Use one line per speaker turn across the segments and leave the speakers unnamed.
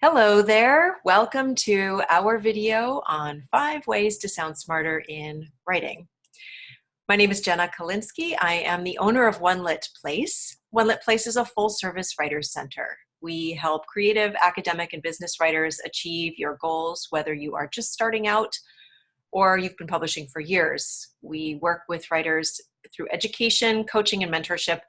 Hello there. Welcome to our video on 5 ways to sound smarter in writing. My name is Jenna Kalinsky. I am the owner of One Lit Place. One Lit Place is a full-service writers center. We help creative, academic, and business writers achieve your goals, whether you are just starting out or you've been publishing for years. We work with writers through education, coaching, and mentorship,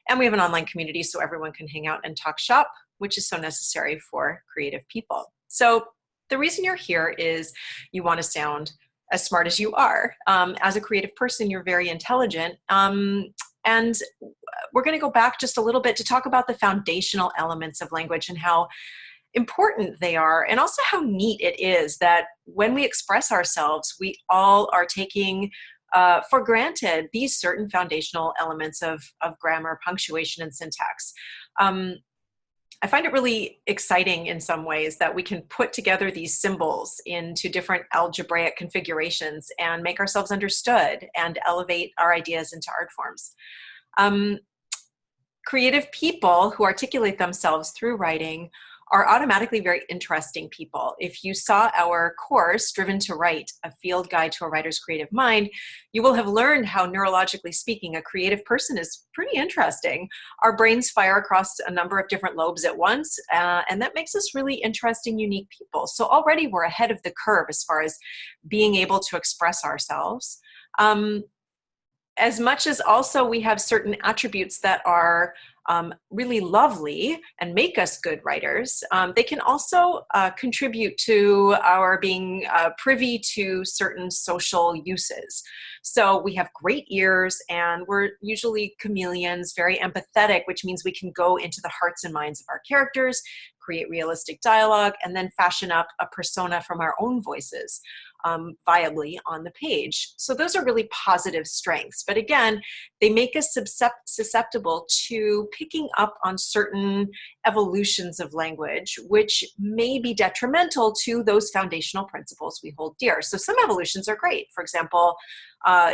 and we have an online community so everyone can hang out and talk shop, which is so necessary for creative people. So the reason you're here is you want to sound as smart as you are. As a creative person, you're very intelligent. And we're going to go back just a little bit to talk about the foundational elements of language and how important they are, and also how neat it is that when we express ourselves, we all are taking for granted these certain foundational elements of grammar, punctuation, and syntax. I find it really exciting in some ways that we can put together these symbols into different algebraic configurations and make ourselves understood and elevate our ideas into art forms. Creative people who articulate themselves through writing are automatically very interesting people. If you saw our course, Driven to Write, a field guide to a writer's creative mind, you will have learned how, neurologically speaking, a creative person is pretty interesting. Our brains fire across a number of different lobes at once, and that makes us really interesting, unique people. So already we're ahead of the curve as far as being able to express ourselves. As much as also we have certain attributes that are really lovely and make us good writers, they can also contribute to our being privy to certain social uses. So we have great ears, and we're usually chameleons, very empathetic, which means we can go into the hearts and minds of our characters, create realistic dialogue, and then fashion up a persona from our own voices viably on the page. So those are really positive strengths. But again, they make us susceptible to picking up on certain evolutions of language, which may be detrimental to those foundational principles we hold dear. So some evolutions are great. For example,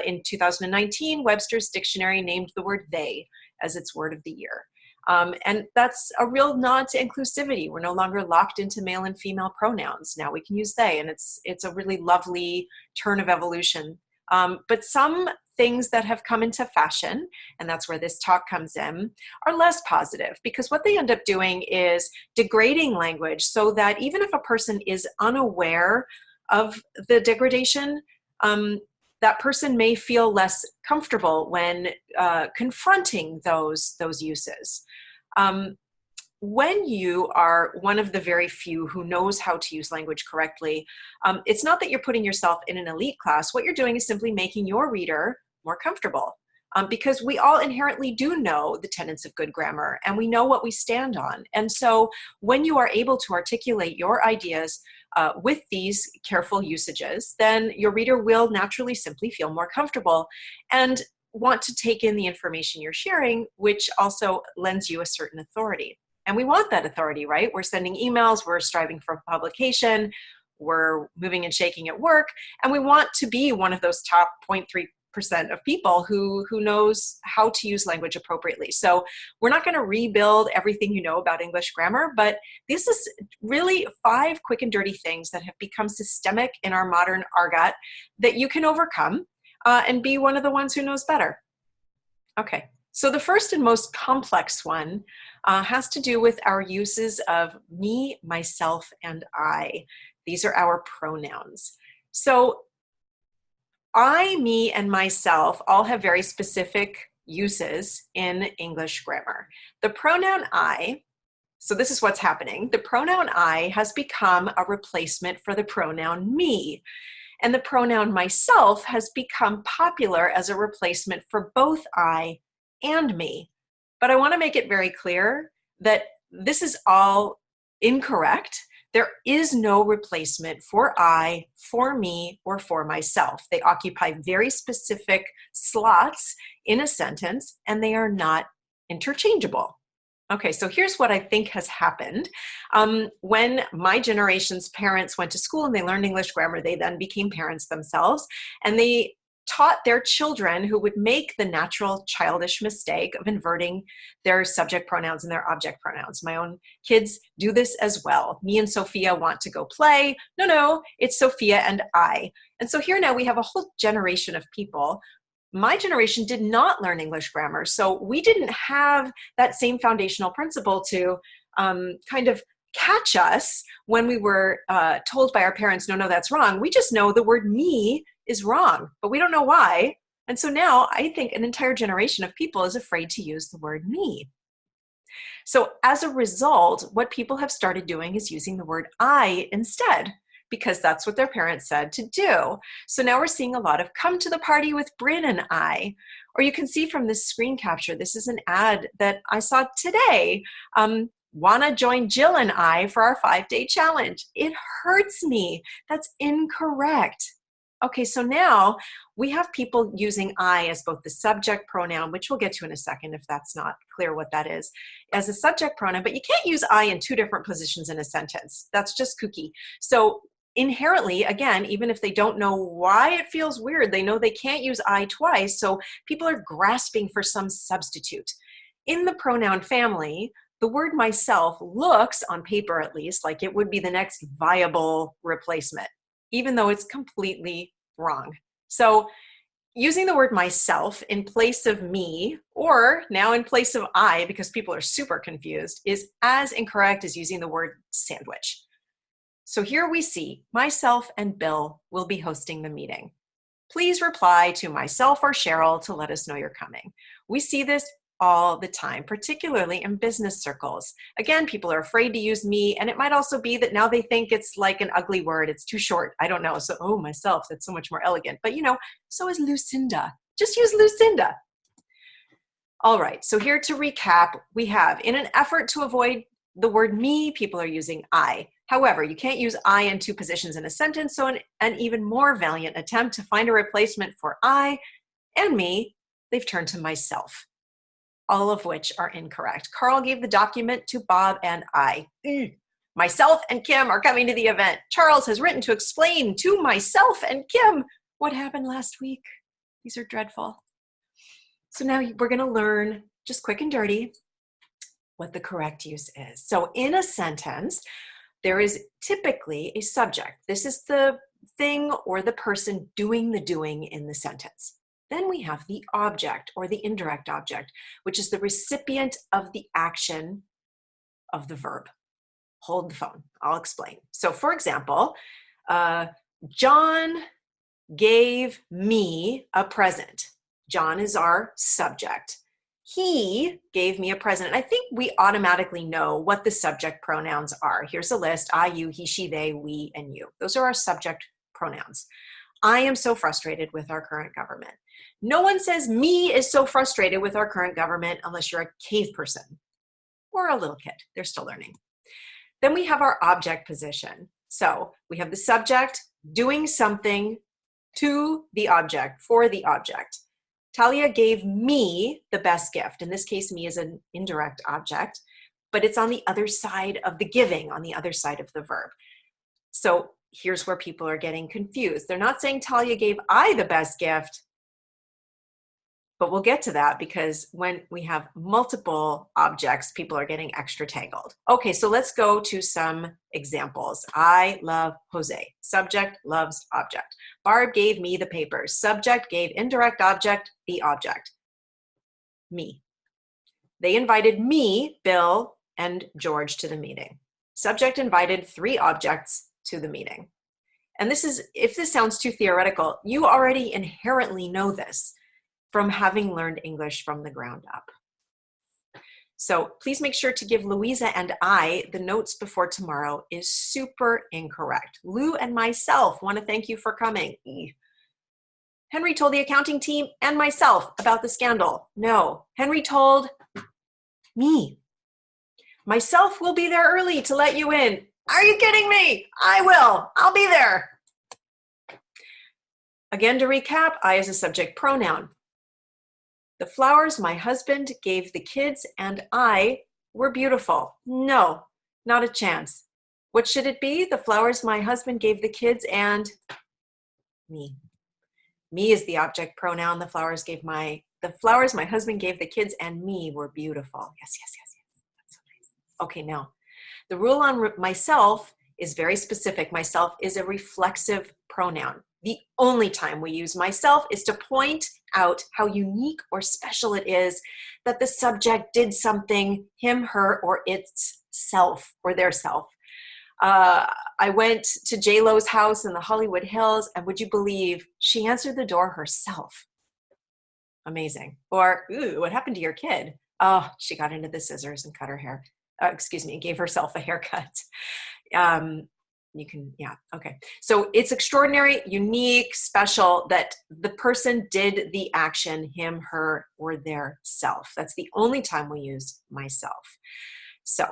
in 2019, Webster's Dictionary named the word they as its word of the year. And that's a real nod to inclusivity. We're no longer locked into male and female pronouns. Now we can use they, and it's a really lovely turn of evolution. But some things that have come into fashion, and that's where this talk comes in, are less positive, because what they end up doing is degrading language so that even if a person is unaware of the degradation, that person may feel less comfortable when confronting those uses. When you are one of the very few who knows how to use language correctly, it's not that you're putting yourself in an elite class. What you're doing is simply making your reader more comfortable, because we all inherently do know the tenets of good grammar, and we know what we stand on. And so when you are able to articulate your ideas with these careful usages, then your reader will naturally simply feel more comfortable and want to take in the information you're sharing, which also lends you a certain authority. And we want that authority, right? We're sending emails, we're striving for publication, we're moving and shaking at work, and we want to be one of those top 0.3% of people who knows how to use language appropriately. So we're not going to rebuild everything you know about English grammar, but this is really 5 quick and dirty things that have become systemic in our modern argot that you can overcome and be one of the ones who knows better. Okay, so the first and most complex one has to do with our uses of me, myself, and I. These are our pronouns. So I, me, and myself all have very specific uses in English grammar. The pronoun I, so this is what's happening. The pronoun I has become a replacement for the pronoun me. And the pronoun myself has become popular as a replacement for both I and me. But I want to make it very clear that this is all incorrect. There is no replacement for I, for me, or for myself. They occupy very specific slots in a sentence, and they are not interchangeable. Okay, so here's what I think has happened. When my generation's parents went to school and they learned English grammar, they then became parents themselves, and they taught their children who would make the natural childish mistake of inverting their subject pronouns and their object pronouns. My own kids do this as well. Me and Sophia want to go play. No, it's Sophia and I. And so here now we have a whole generation of people. My generation did not learn English grammar, so we didn't have that same foundational principle to kind of catch us when we were told by our parents, no, that's wrong. We just know the word me is wrong, but we don't know why. And so now I think an entire generation of people is afraid to use the word me. So as a result, what people have started doing is using the word I instead, because that's what their parents said to do. So now we're seeing a lot of come to the party with Bryn and I. Or you can see from this screen capture, this is an ad that I saw today. Wanna join Jill and I for our 5-day challenge? It hurts me. That's incorrect. Okay, so now we have people using I as both the subject pronoun, which we'll get to in a second if that's not clear what that is, as a subject pronoun, but you can't use I in 2 different positions in a sentence. That's just kooky. So inherently, again, even if they don't know why it feels weird, they know they can't use I twice, so people are grasping for some substitute. In the pronoun family, the word myself looks, on paper at least, like it would be the next viable replacement, even though it's completely wrong. So using the word myself in place of me, or now in place of I, because people are super confused, is as incorrect as using the word sandwich. So here we see myself and Bill will be hosting the meeting. Please reply to myself or Cheryl to let us know you're coming. We see this all the time, particularly in business circles. Again, people are afraid to use me, and it might also be that now they think it's like an ugly word. It's too short. I don't know. So, oh, myself, that's so much more elegant. But, so is Lucinda. Just use Lucinda. All right. So here to recap, we have, in an effort to avoid the word me, people are using I. However, you can't use I in 2 positions in a sentence, so an even more valiant attempt to find a replacement for I and me, they've turned to myself, all of which are incorrect. Carl gave the document to Bob and I. Myself and Kim are coming to the event. Charles has written to explain to myself and Kim what happened last week. These are dreadful. So now we're going to learn, just quick and dirty, what the correct use is. So in a sentence, there is typically a subject. This is the thing or the person doing the doing in the sentence. Then we have the object or the indirect object, which is the recipient of the action of the verb. Hold the phone. I'll explain. So for example, John gave me a present. John is our subject. He gave me a present. And I think we automatically know what the subject pronouns are. Here's a list: I, you, he, she, they, we, and you. Those are our subject pronouns. I am so frustrated with our current government. No one says me is so frustrated with our current government unless you're a cave person or a little kid. They're still learning. Then we have our object position. So we have the subject doing something to the object, for the object. Talia gave me the best gift. In this case, me is an indirect object, but it's on the other side of the giving, on the other side of the verb. So here's where people are getting confused. They're not saying Talia gave I the best gift, but we'll get to that because when we have multiple objects, people are getting extra tangled. Okay, so let's go to some examples. I love Jose. Subject loves object. Barb gave me the papers. Subject gave indirect object the object. Me. They invited me, Bill, and George to the meeting. Subject invited 3 objects to the meeting. And this is, if this sounds too theoretical, you already inherently know this from having learned English from the ground up. So please make sure to give Louisa and I the notes before tomorrow is super incorrect. Lou and myself want to thank you for coming. Henry told the accounting team and myself about the scandal. No, Henry told me. Myself will be there early to let you in. Are you kidding me? I will. I'll be there. Again, to recap, I is a subject pronoun. The flowers my husband gave the kids and I were beautiful. No, not a chance. What should it be? The flowers my husband gave the kids and me. Me is the object pronoun. The flowers my husband gave the kids and me were beautiful. Yes, yes, yes, yes. That's so nice. Okay, now the rule on myself is very specific. Myself is a reflexive pronoun. The only time we use myself is to point out how unique or special it is that the subject did something, him, her, or its self, or their self. I went to J-Lo's house in the Hollywood Hills, and would you believe she answered the door herself? Amazing. Or, ooh, what happened to your kid? Oh, she got into the scissors and cut her hair. Gave herself a haircut. Okay. So it's extraordinary, unique, special that the person did the action, him, her, or their self. That's the only time we use myself. So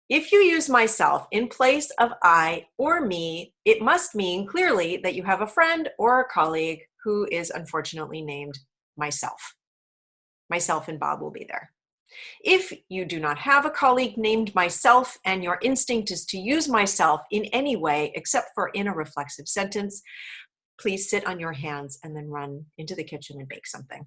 if you use myself in place of I or me, it must mean clearly that you have a friend or a colleague who is unfortunately named myself. Myself and Bob will be there. If you do not have a colleague named myself and your instinct is to use myself in any way except for in a reflexive sentence, please sit on your hands and then run into the kitchen and bake something.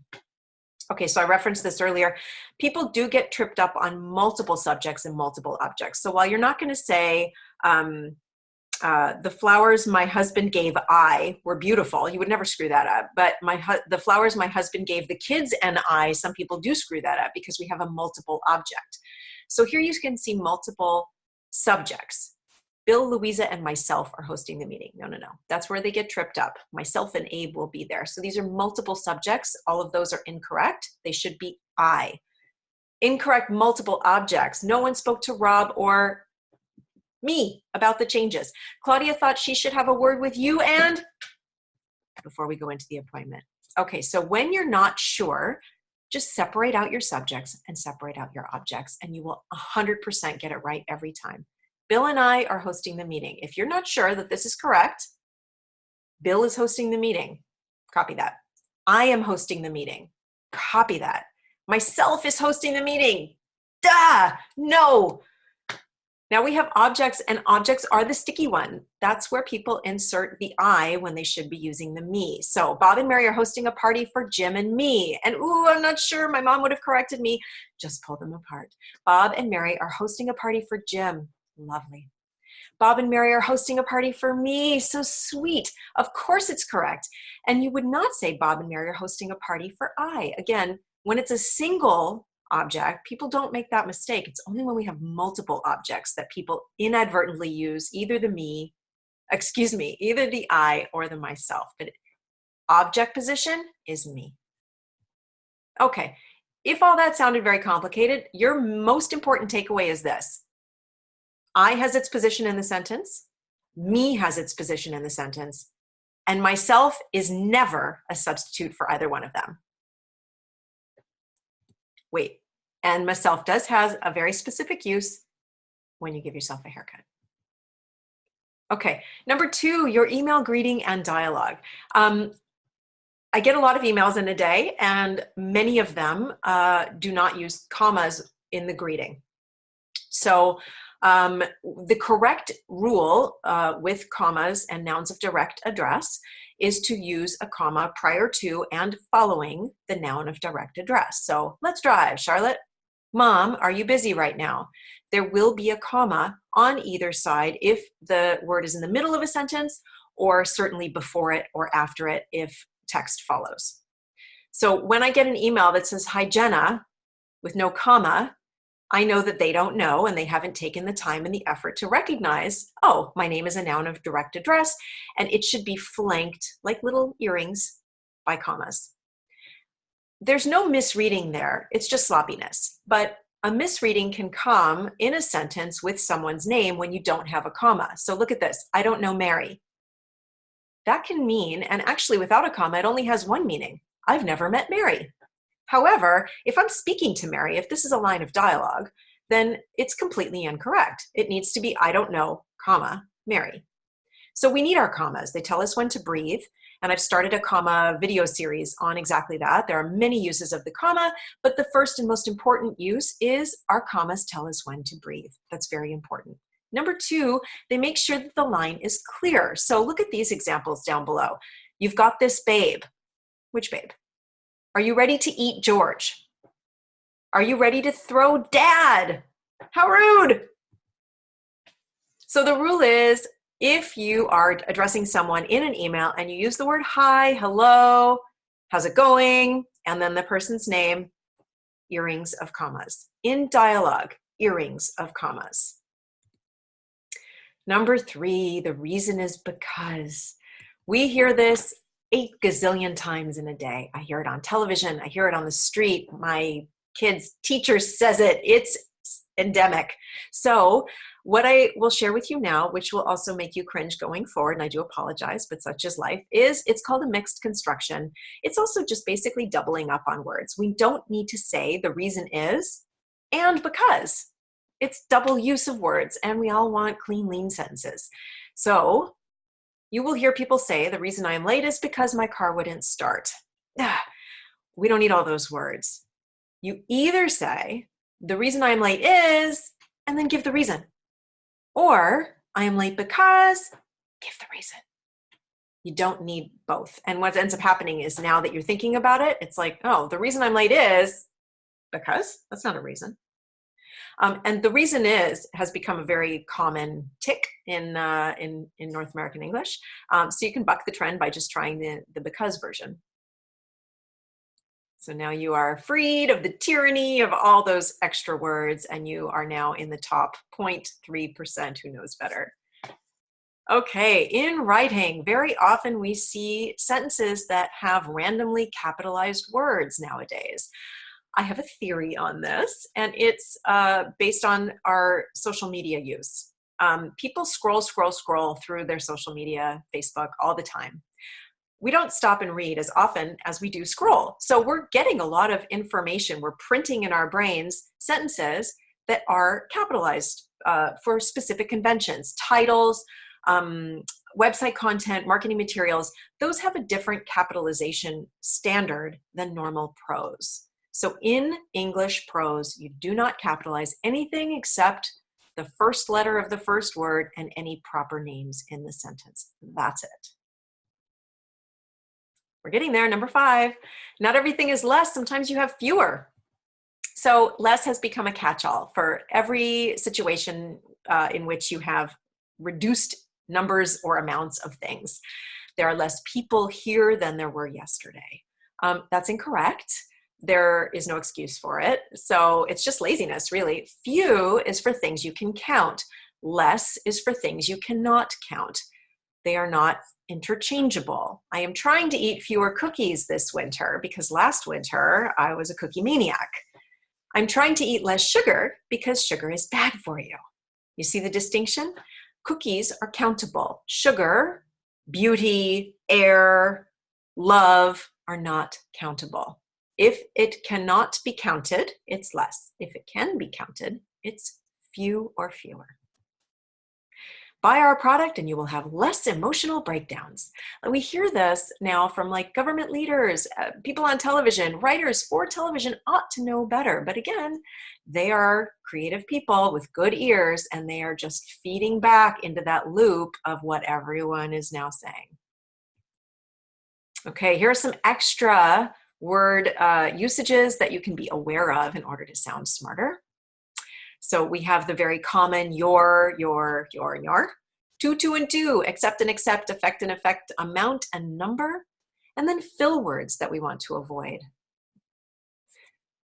Okay, so I referenced this earlier. People do get tripped up on multiple subjects and multiple objects. So while you're not going to say, the flowers my husband gave I were beautiful, you would never screw that up. But the flowers my husband gave the kids and I, some people do screw that up because we have a multiple object. So here you can see multiple subjects. Bill, Louisa, and myself are hosting the meeting. No. That's where they get tripped up. Myself and Abe will be there. So these are multiple subjects. All of those are incorrect. They should be I. Incorrect multiple objects. No one spoke to Rob or me about the changes. Claudia thought she should have a word with you and before we go into the appointment. Okay, so when you're not sure, just separate out your subjects and separate out your objects, and you will 100% get it right every time. Bill and I are hosting the meeting. If you're not sure that this is correct, Bill is hosting the meeting. Copy that. I am hosting the meeting. Copy that. Myself is hosting the meeting. Duh! No! Now we have objects, and objects are the sticky one. That's where people insert the I when they should be using the me. So Bob and Mary are hosting a party for Jim and me. And ooh, I'm not sure, my mom would have corrected me. Just pull them apart. Bob and Mary are hosting a party for Jim. Lovely. Bob and Mary are hosting a party for me. So sweet. Of course it's correct. And you would not say Bob and Mary are hosting a party for I. Again, when it's a single object, people don't make that mistake. It's only when we have multiple objects that people inadvertently use either the I or the myself. But object position is me. Okay, if all that sounded very complicated, your most important takeaway is this. I has its position in the sentence, me has its position in the sentence, and myself is never a substitute for either one of them. Wait, and myself does have a very specific use when you give yourself a haircut. Okay, number 2, your email greeting and dialogue. I get a lot of emails in a day, and many of them do not use commas in the greeting. So the correct rule with commas and nouns of direct address is to use a comma prior to and following the noun of direct address. So let's drive, Charlotte. Mom, are you busy right now? There will be a comma on either side if the word is in the middle of a sentence, or certainly before it or after it if text follows. So when I get an email that says, "Hi, Jenna," with no comma, I know that they don't know and they haven't taken the time and the effort to recognize, oh, my name is a noun of direct address, and it should be flanked like little earrings by commas. There's no misreading there. It's just sloppiness. But a misreading can come in a sentence with someone's name when you don't have a comma. So look at this. I don't know Mary. That can mean, and actually without a comma, it only has one meaning. I've never met Mary. However, if I'm speaking to Mary, if this is a line of dialogue, then it's completely incorrect. It needs to be I don't know, comma, Mary. So we need our commas. They tell us when to breathe. And I've started a comma video series on exactly that. There are many uses of the comma, but the first and most important use is our commas tell us when to breathe. That's very important. Number 2, they make sure that the line is clear. So look at these examples down below. You've got this babe. Which babe? Are you ready to eat George? Are you ready to throw dad? How rude. So the rule is, if you are addressing someone in an email and you use the word hi, hello, how's it going, and then the person's name, earrings of commas. In dialogue, earrings of commas. Number 3, the reason is because. We hear this 8 gazillion times in a day. I hear it on television. I hear it on the street. My kid's teacher says it. It's endemic. So what I will share with you now, which will also make you cringe going forward, and I do apologize, but such is life, is it's called a mixed construction. It's also just basically doubling up on words. We don't need to say the reason is and because. It's double use of words, and we all want clean, lean sentences. So you will hear people say, the reason I am late is because my car wouldn't start. We don't need all those words. You either say, the reason I am late is, and then give the reason. Or, I am late because, give the reason. You don't need both. And what ends up happening is, now that you're thinking about it, it's like, oh, the reason I'm late is because. That's not a reason. And the reason is has become a very common tick in North American English. So you can buck the trend by just trying the because version. So now you are freed of the tyranny of all those extra words, and you are now in the top 0.3% who knows better. Okay, in writing, very often we see sentences that have randomly capitalized words nowadays. I have a theory on this, and it's based on our social media use. People scroll through their social media, Facebook, all the time. We don't stop and read as often as we do scroll. So we're getting a lot of information. We're printing in our brains sentences that are capitalized for specific conventions, titles, website content, marketing materials. Those have a different capitalization standard than normal prose. So in English prose, you do not capitalize anything except the first letter of the first word and any proper names in the sentence. That's it. We're getting there. Number 5, not everything is less. Sometimes you have fewer. So less has become a catch-all for every situation in which you have reduced numbers or amounts of things. There are less people here than there were yesterday. That's incorrect. There is no excuse for it. So it's just laziness, really. Few is for things you can count. Less is for things you cannot count. They are not interchangeable. I am trying to eat fewer cookies this winter because last winter I was a cookie maniac. I'm trying to eat less sugar because sugar is bad for you. You see the distinction? Cookies are countable. Sugar, beauty, air, love are not countable. If it cannot be counted, it's less. If it can be counted, it's few or fewer. Buy our product and you will have less emotional breakdowns. We hear this now from like government leaders, people on television, writers for television ought to know better. But again, they are creative people with good ears, and they are just feeding back into that loop of what everyone is now saying. Okay, here are some extra word usages that you can be aware of in order to sound smarter. So we have the very common your, and your. To, and do, accept and accept, affect and effect, amount and number, and then fill words that we want to avoid.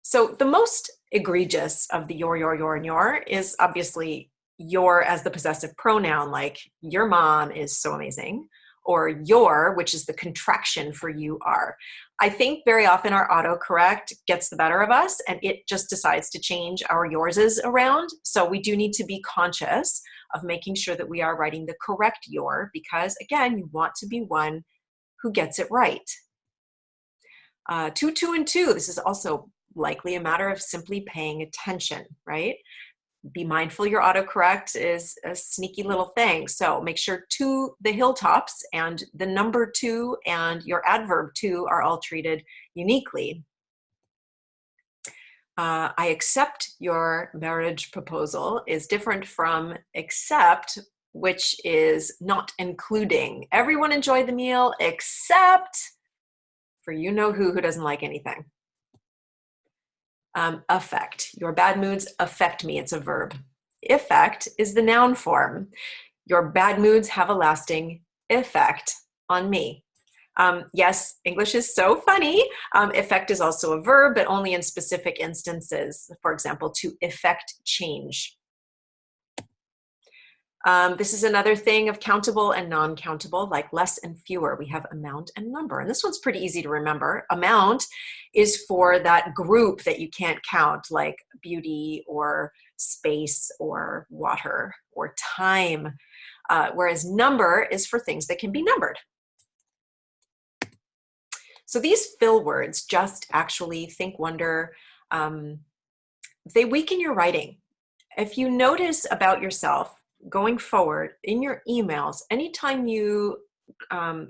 So the most egregious of the your, and your is obviously your as the possessive pronoun, like your mom is so amazing, or your, which is the contraction for you are. I think very often our autocorrect gets the better of us and it just decides to change our yourses around. So we do need to be conscious of making sure that we are writing the correct your, because again, you want to be one who gets it right. To, and to, this is also likely a matter of simply paying attention, right? Be mindful your autocorrect is a sneaky little thing. So make sure to the hilltops and the number to and your adverb to are all treated uniquely. I accept your marriage proposal is different from accept, which is not including. Everyone enjoyed the meal except for you know who doesn't like anything. Affect. Your bad moods affect me. It's a verb. Effect is the noun form. Your bad moods have a lasting effect on me. Yes, English is so funny. Effect is also a verb, but only in specific instances. For example, to effect change. This is another thing of countable and non-countable, like less and fewer. We have amount and number. And this one's pretty easy to remember. Amount is for that group that you can't count, like beauty or space or water or time. Whereas number is for things that can be numbered. So these fill words, just, actually, think, wonder, they weaken your writing. If you notice about yourself going forward in your emails, anytime you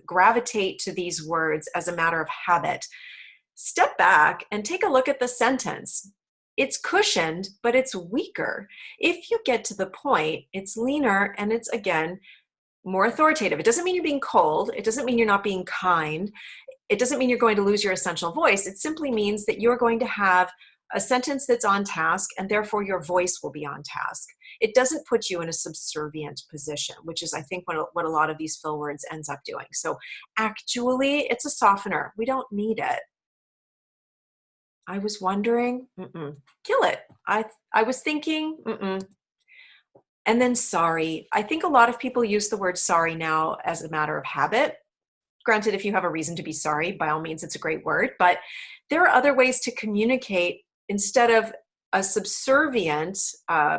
gravitate to these words as a matter of habit, step back and take a look at the sentence. It's cushioned, but it's weaker. If you get to the point, it's leaner and it's, again, more authoritative. It doesn't mean you're being cold. It doesn't mean you're not being kind. It doesn't mean you're going to lose your essential voice. It simply means that you're going to have a sentence that's on task, and therefore your voice will be on task. It doesn't put you in a subservient position, which is, I think, what a lot of these fill words ends up doing. So actually, it's a softener. We don't need it. I was wondering, kill it. I was thinking, And then sorry. I think a lot of people use the word sorry now as a matter of habit. Granted, if you have a reason to be sorry, by all means, it's a great word. But there are other ways to communicate instead of a subservient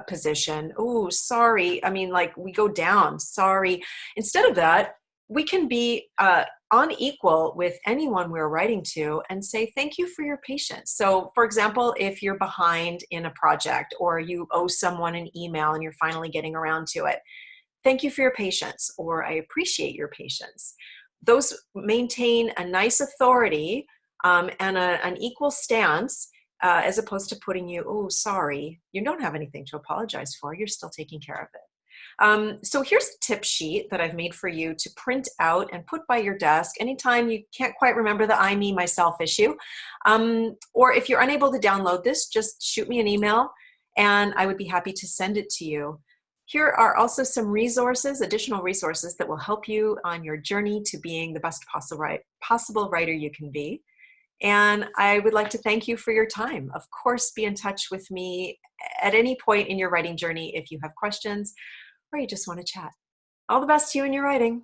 position. Oh, sorry. I mean, like, we go down, sorry. Instead of that, we can be unequal with anyone we're writing to and say, thank you for your patience. So, for example, if you're behind in a project or you owe someone an email and you're finally getting around to it, thank you for your patience, or I appreciate your patience. Those maintain a nice authority and an equal stance as opposed to putting you, oh, sorry, you don't have anything to apologize for. You're still taking care of it. So here's a tip sheet that I've made for you to print out and put by your desk anytime you can't quite remember the I, me, myself issue. Or if you're unable to download this, just shoot me an email and I would be happy to send it to you. Here are also some resources, additional resources that will help you on your journey to being the best possible writer you can be. And I would like to thank you for your time. Of course, be in touch with me at any point in your writing journey if you have questions or you just want to chat. All the best to you in your writing.